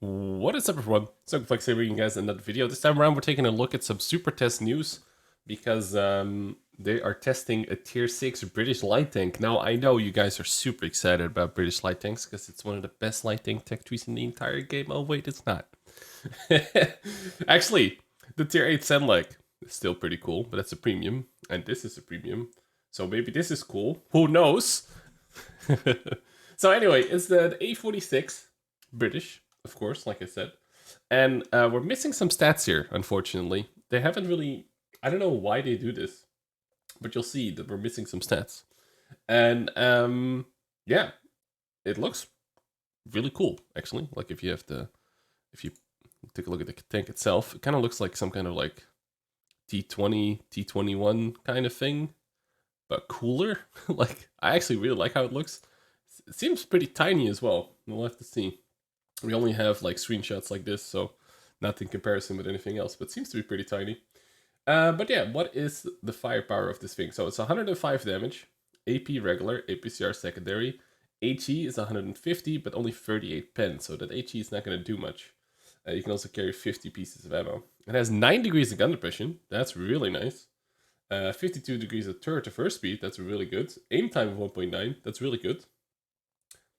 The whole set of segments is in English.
What is up, everyone? Circon here, bringing you guys another video. This time around, we're taking a look at some super test news because they are testing a tier 6 British light tank. Now, I know you guys are super excited about British light tanks because it's one of the best light tank tech trees in the entire game. Oh, wait, it's not. Actually, the tier 8 Senlek is still pretty cool, but that's a premium, and this is a premium. So maybe this is cool. Who knows? So anyway, it's the A46 British, of course, like I said. And we're missing some stats here, unfortunately. They haven't really... I don't know why they do this, but you'll see that we're missing some stats. And yeah, it looks really cool, actually. Like if you have the... If you take a look at the tank itself, it kind of looks like some kind of like T20, T21 kind of thing, but cooler. Like, I actually really like how it looks. It seems pretty tiny as well. We'll have to see. We only have like screenshots like this, so not in comparison with anything else, but seems to be pretty tiny. But yeah, what is the firepower of this thing? So it's 105 damage, AP regular, APCR secondary. HE is 150, but only 38 pen, so that HE is not going to do much. You can also carry 50 pieces of ammo. It has 9 degrees of gun depression. That's really nice. 52 degrees of turret to first speed. That's really good. Aim time of 1.9. That's really good.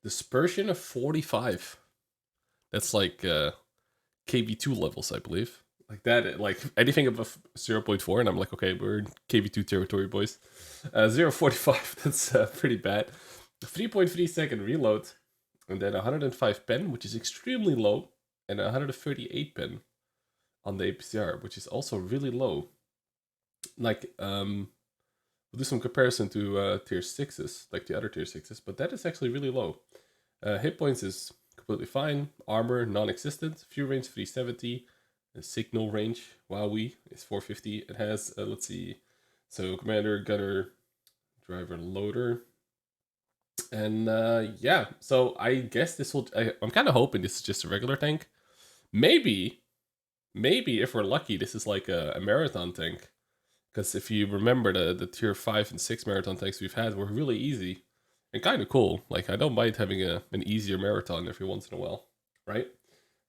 Dispersion of 45. That's like KV2 levels, I believe. Like that, like anything above 0.4, and I'm like, okay, we're in KV2 territory, boys. 0.45, that's pretty bad. 3.3 second reload, and then 105 pen, which is extremely low, and 138 pen on the APCR, which is also really low. Like, we'll do some comparison to tier 6s, like the other tier 6s, but that is actually really low. Hit points is completely fine. Armor, non-existent. View range, 370. Signal range, wowie, is 450. It has, let's see, so commander, gunner, driver, loader. And yeah, so I guess this will, I'm kind of hoping this is just a regular tank. Maybe if we're lucky, this is like a marathon tank. Because if you remember, the tier 5 and 6 marathon tanks we've had were really easy and kind of cool. Like, I don't mind having an easier marathon every once in a while, right?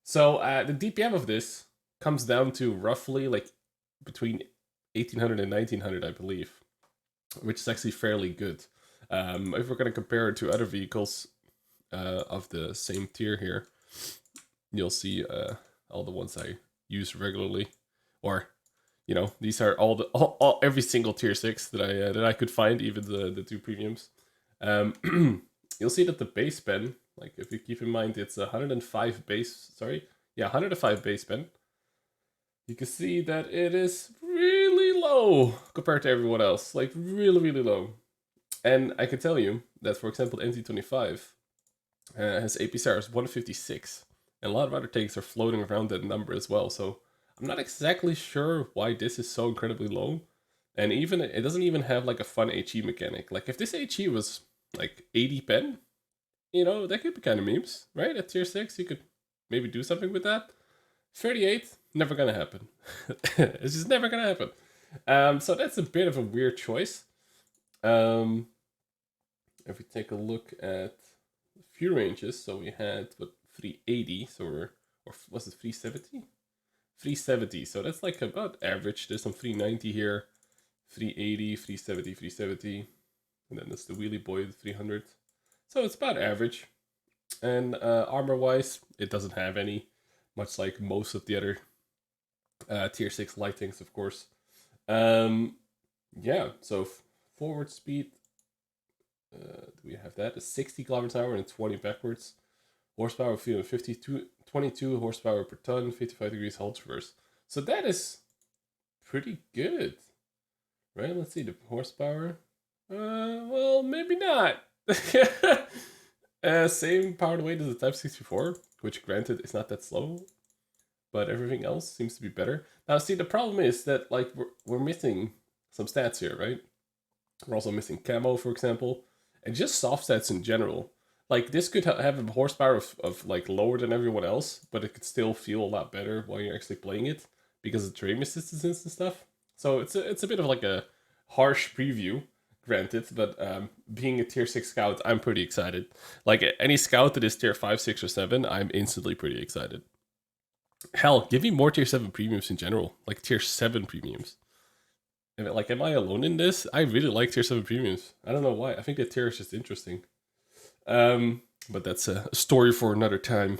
So the DPM of this comes down to roughly like between 1800 and 1900, I believe, which is actually fairly good. If we're going to compare it to other vehicles of the same tier here, you'll see all the ones I use regularly, or you know, these are every single tier 6 that I could find, even the two premiums. You'll see that the base pen, like if you keep in mind, it's 105 base. Sorry, yeah, 105 base pen. You can see that it is really low compared to everyone else, like really low. And I can tell you that, for example, NT25 has APCRs 156, and a lot of other tanks are floating around that number as well. So I'm not exactly sure why this is so incredibly low. And even it doesn't even have like a fun HE mechanic. Like if this HE was like 80 pen, you know, that could be kind of memes, right? At tier 6, you could maybe do something with that. 38, never gonna happen. It's just never gonna happen. So that's a bit of a weird choice. If we take a look at few ranges, so we had what 380, so we're, or was it 370? 370, so that's like about average. There's some 390 here, 380, 370, 370, and then there's the wheelie boy, the 300. So it's about average. And armor wise, it doesn't have any, much like most of the other tier 6 light tanks, of course. Yeah, so forward speed, do we have that? 60 kilometers an hour and 20 backwards. Horsepower of 22 horsepower per ton, 55 degrees hull traverse. So that is pretty good, right? Let's see the horsepower. Well, maybe not. Same power to weight as the Type 64, which granted is not that slow, but everything else seems to be better. Now, see, the problem is that like we're missing some stats here, right? We're also missing camo, for example, and just soft stats in general. Like this could have a horsepower of like lower than everyone else, but it could still feel a lot better while you're actually playing it because of terrain assistance and stuff. So it's a bit of like a harsh preview. granted, but being a tier 6 scout, I'm pretty excited. Like any scout that is tier 5, 6, or 7, I'm instantly pretty excited. Hell, give me more tier 7 premiums in general, like tier 7 premiums. I mean, like, am I alone in this? I really like tier 7 premiums. I don't know why. I think that tier is just interesting. But that's a story for another time.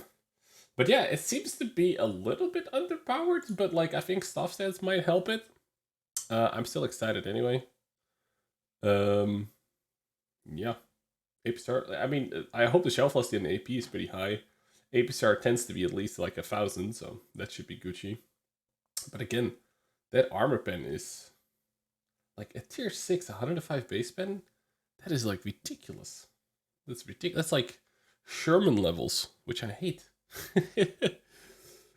But yeah, it seems to be a little bit underpowered, but like I think staff stats might help it. I'm still excited anyway. Yeah. APSR, I mean, I hope the shelf velocity and AP is pretty high. APSR tends to be at least like 1,000, so that should be Gucci. But again, that armor pen is like a tier 6, 105 base pen. That is like ridiculous. That's ridiculous. That's like Sherman levels, which I hate.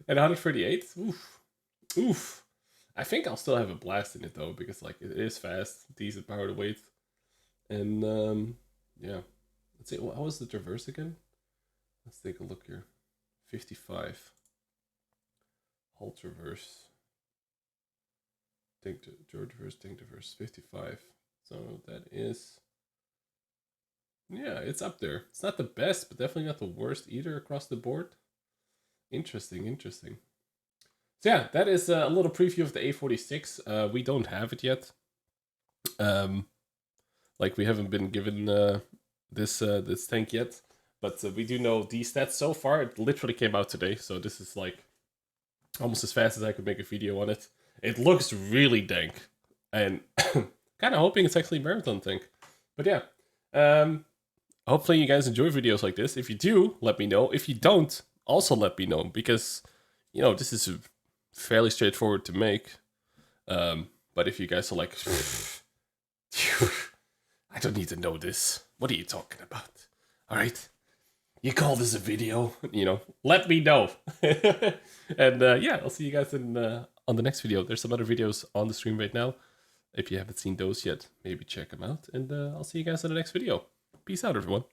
And 138, oof. Oof. I think I'll still have a blast in it though, because like it is fast, decent power to weight. And yeah. Let's see, how was the traverse again? Let's take a look here. 55. Hull traverse. Tank traverse, 55. So that is, yeah, it's up there. It's not the best, but definitely not the worst either across the board. Interesting, interesting. So yeah, that is a little preview of the A46. We don't have it yet. Like we haven't been given this tank yet, but we do know these stats so far. It literally came out today, so this is like almost as fast as I could make a video on it. It looks really dank, and kind of hoping it's actually a marathon tank. But yeah, hopefully you guys enjoy videos like this. If you do, let me know. If you don't, also let me know, because you know this is fairly straightforward to make. But if you guys are like, I don't need to know this. What are you talking about? All right, you call this a video? You know, let me know. And yeah, I'll see you guys in on the next video. There's some other videos on the stream right now. If you haven't seen those yet, maybe check them out. And I'll see you guys in the next video. Peace out, everyone.